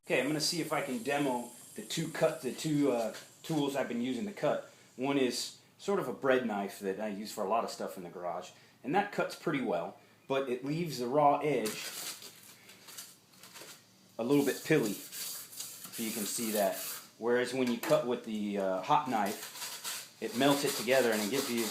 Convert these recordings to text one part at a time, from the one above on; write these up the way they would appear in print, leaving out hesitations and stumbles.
Okay, I'm going to see if I can demo the two tools I've been using to cut. One is sort of a bread knife that I use for a lot of stuff in the garage, and that cuts pretty well, but it leaves the raw edge a little bit pilly, so you can see that. Whereas when you cut with the hot knife, it melts it together and it gives you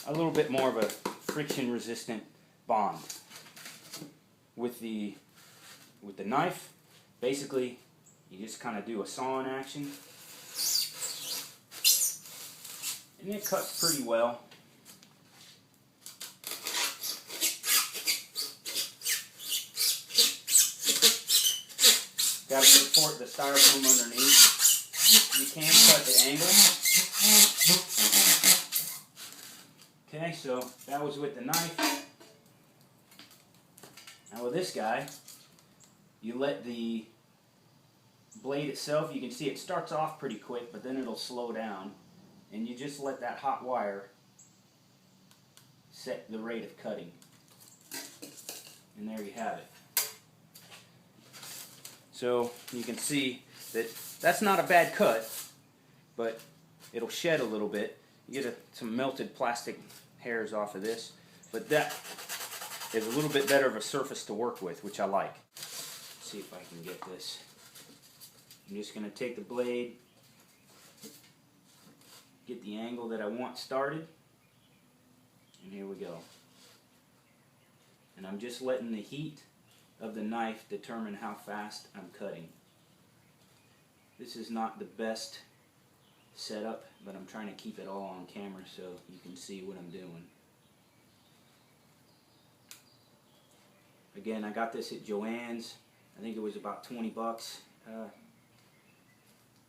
a little bit more of a friction-resistant bond. With the knife, basically, you just kind of do a sawing action, and it cuts pretty well. Got to support the styrofoam underneath. You can cut the angle. Okay, so that was with the knife. Now with this guy, you let the blade itself, you can see it starts off pretty quick, but then it'll slow down, and you just let that hot wire set the rate of cutting. And there you have it. So you can see that that's not a bad cut, but it'll shed a little bit. You get some melted plastic hairs off of this, but that is a little bit better of a surface to work with, which I like. Let's see if I can get this. I'm just going to take the blade, get the angle that I want started, and here we go. And I'm just letting the heat of the knife determine how fast I'm cutting. This is not the best setup, but I'm trying to keep it all on camera so you can see what I'm doing. Again, I got this at Joann's. I think it was about 20 bucks.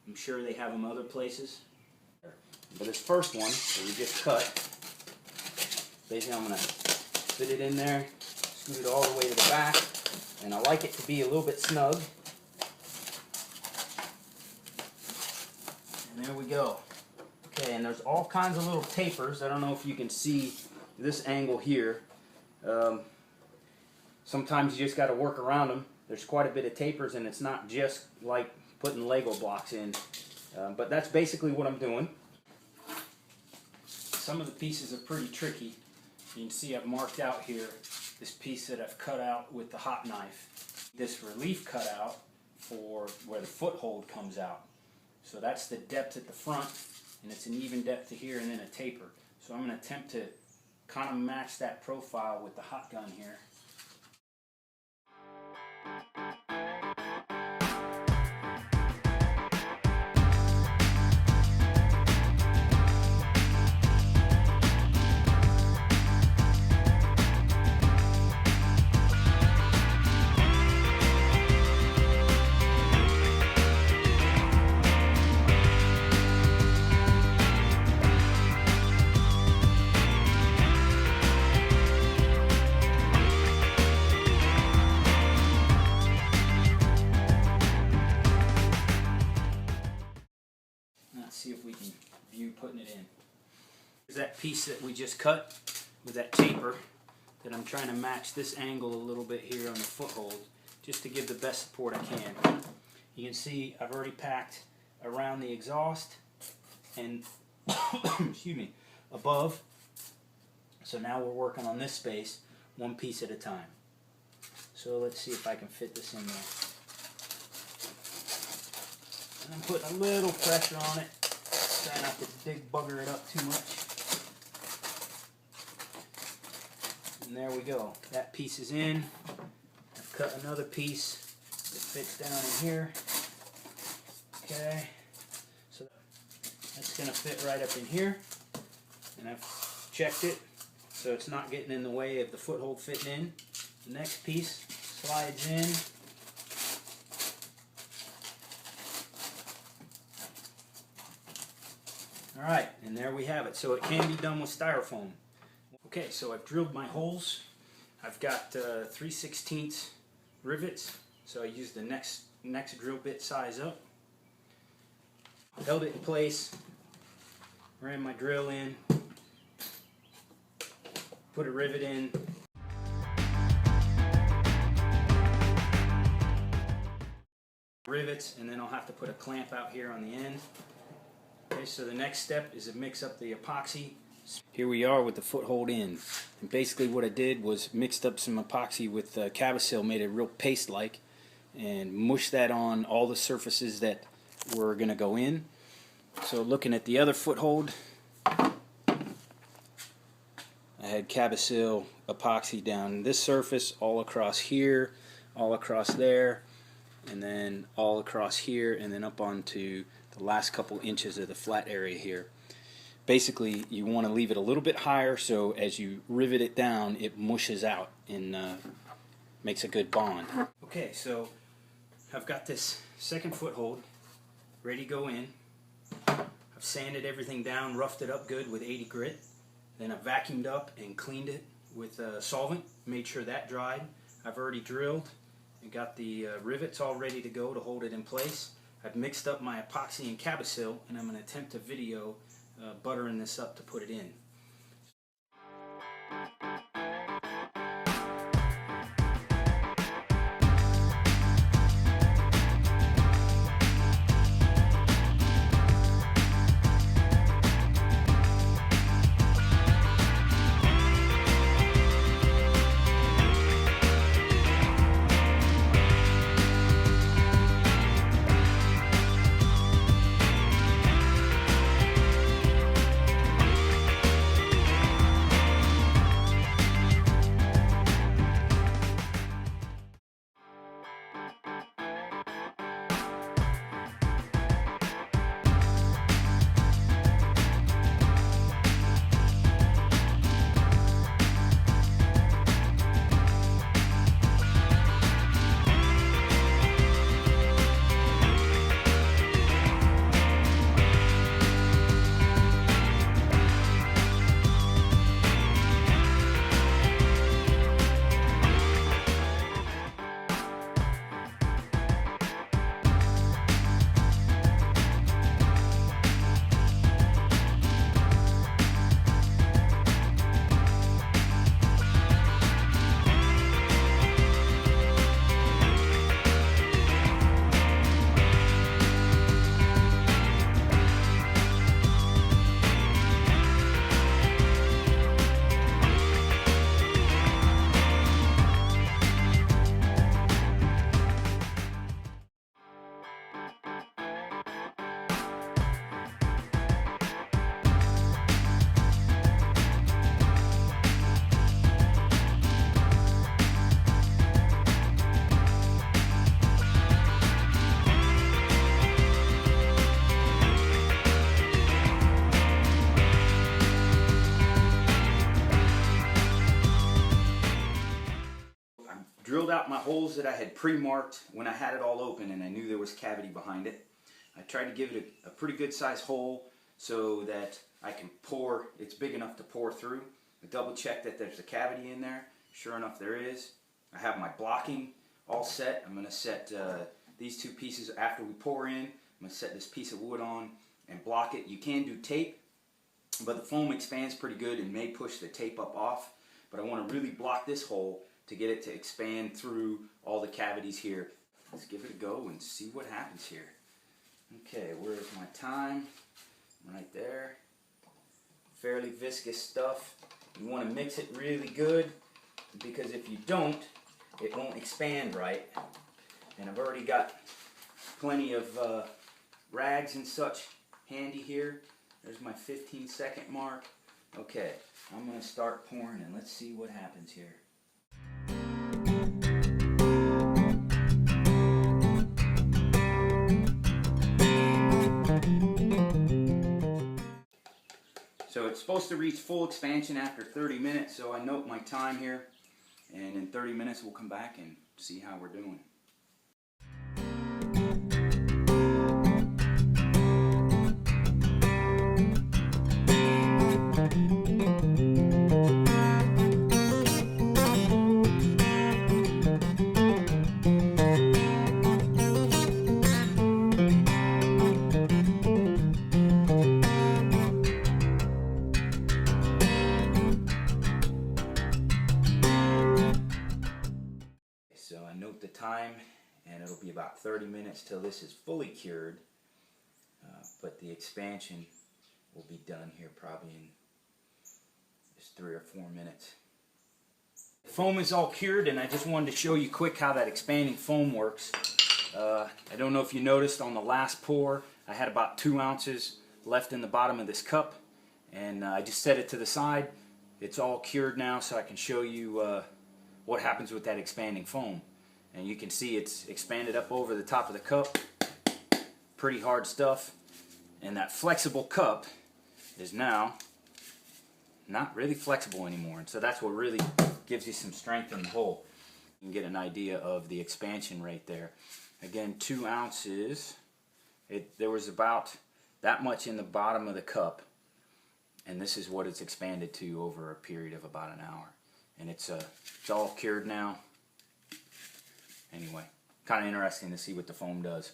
I'm sure they have them other places. But this first one that we just cut, basically I'm going to fit it in there, scoot it all the way to the back, and I like it to be a little bit snug. And there we go. Okay, and there's all kinds of little tapers. I don't know if you can see this angle here. Sometimes you just got to work around them. There's quite a bit of tapers, and it's not just like putting Lego blocks in. But that's basically what I'm doing. Some of the pieces are pretty tricky. You can see I've marked out here this piece that I've cut out with the hot knife. This relief cutout for where the foothold comes out. So that's the depth at the front, and it's an even depth to here and then a taper. So I'm going to attempt to kind of match that profile with the hot gun here. See if we can view putting it in. Here's that piece that we just cut with that taper that I'm trying to match this angle a little bit here on the foothold just to give the best support I can. You can see I've already packed around the exhaust and excuse me, above. So now we're working on this space one piece at a time. So let's see if I can fit this in there. And I'm putting a little pressure on it. Try not to bugger it up too much. And there we go. That piece is in. I've cut another piece that fits down in here. Okay. So that's going to fit right up in here. And I've checked it so it's not getting in the way of the foothold fitting in. The next piece slides in. Alright, and there we have it. So it can be done with styrofoam. Okay, so I've drilled my holes. I've got 3/16 rivets, so I used the next drill bit size up. Held it in place, ran my drill in, put a rivet in. rivets, and then I'll have to put a clamp out here on the end. Okay, so the next step is to mix up the epoxy. Here we are with the foothold in, and basically what I did was mixed up some epoxy with Cabasil, made it real paste-like, and mushed that on all the surfaces that were going to go in. So looking at the other foothold, I had Cabasil epoxy down this surface, all across here, all across there, and then all across here, and then up onto the last couple inches of the flat area here. Basically, you want to leave it a little bit higher so as you rivet it down, it mushes out and makes a good bond. Okay, so I've got this second foothold ready to go in. I've sanded everything down, roughed it up good with 80 grit. Then I vacuumed up and cleaned it with solvent, made sure that dried. I've already drilled and got the rivets all ready to go to hold it in place. I've mixed up my epoxy and Cabasil, and I'm going to attempt to video buttering this up to put it in. Drilled out my holes that I had pre-marked when I had it all open and I knew there was cavity behind it. I tried to give it a pretty good size hole so that I can pour, it's big enough to pour through. I double checked that there's a cavity in there. Sure enough there is. I have my blocking all set. I'm going to set these two pieces after we pour in. I'm going to set this piece of wood on and block it. You can do tape, but the foam expands pretty good and may push the tape up off. But I want to really block this hole to get it to expand through all the cavities here. Let's give it a go and see what happens here. Okay, where's my time? Right there. Fairly viscous stuff. You want to mix it really good because if you don't, it won't expand right. And I've already got plenty of rags and such handy here. There's my 15-second mark. Okay, I'm going to start pouring and let's see what happens here. So it's supposed to reach full expansion after 30 minutes, so I note my time here, and in 30 minutes we'll come back and see how we're doing. So I note the time and it'll be about 30 minutes till this is fully cured, but the expansion will be done here probably in just 3 or 4 minutes. Foam is all cured, and I just wanted to show you quick how that expanding foam works. I don't know if you noticed on the last pour I had about 2 ounces left in the bottom of this cup, and I just set it to the side. It's all cured now, so I can show you what happens with that expanding foam. And you can see it's expanded up over the top of the cup. Pretty hard stuff. And that flexible cup is now not really flexible anymore, and so that's what really gives you some strength in the hole. You can get an idea of the expansion rate there. Again, 2 ounces. There was about that much in the bottom of the cup, and this is what it's expanded to over a period of about an hour. And it's all cured now. Anyway, kind of interesting to see what the foam does.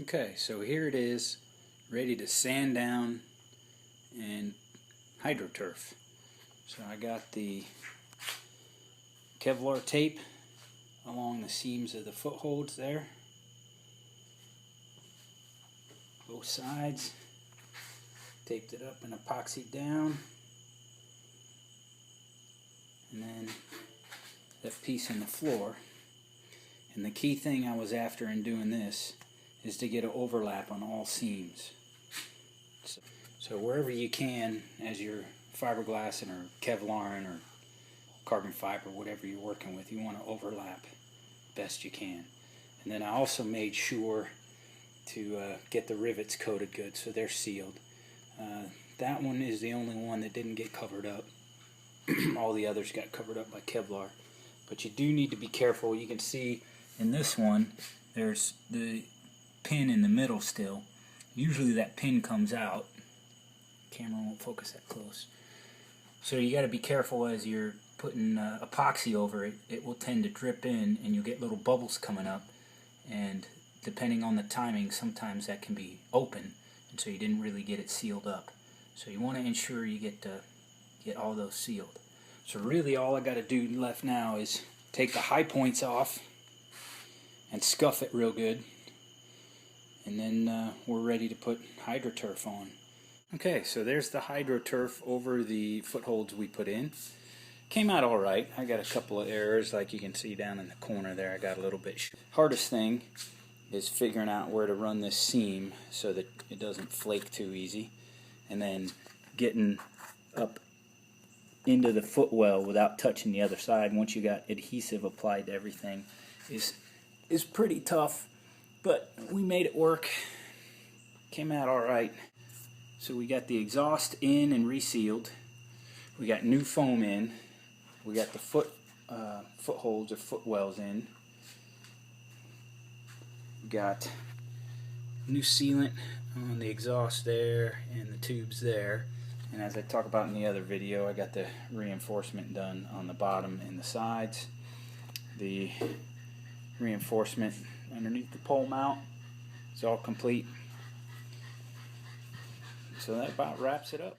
Okay, so here it is, ready to sand down and hydroturf. So I got the Kevlar tape along the seams of the footholds there, both sides, taped it up and epoxied down, and then that piece in the floor. And the key thing I was after in doing this is to get an overlap on all seams. So wherever you can, as you're fiberglassing or Kevlaring or carbon fiber, whatever you're working with, you want to overlap best you can. And then I also made sure to get the rivets coated good so they're sealed. That one is the only one that didn't get covered up. All the others got covered up by Kevlar. But you do need to be careful. You can see in this one there's the pin in the middle still. Usually that pin comes out. Camera won't focus that close. So you got to be careful as you're putting epoxy over it. It will tend to drip in and you'll get little bubbles coming up, and depending on the timing sometimes that can be open, and so you didn't really get it sealed up. So you want to ensure you get all those sealed. So really all I got to do left now is take the high points off and scuff it real good, and then we're ready to put hydroturf on. Okay, so there's the hydroturf over the footholds we put in. Came out alright. I got a couple of errors, like you can see down in the corner there. I got a little bit. Hardest thing is figuring out where to run this seam so that it doesn't flake too easy, and then getting up into the footwell without touching the other side once you got adhesive applied to everything is pretty tough, but we made it work. Came out alright. So we got the exhaust in and resealed. We got new foam in. We got the footholds or footwells in. We got new sealant on the exhaust there and the tubes there. And as I talked about in the other video, I got the reinforcement done on the bottom and the sides. The reinforcement underneath the pole mount is all complete. So that about wraps it up.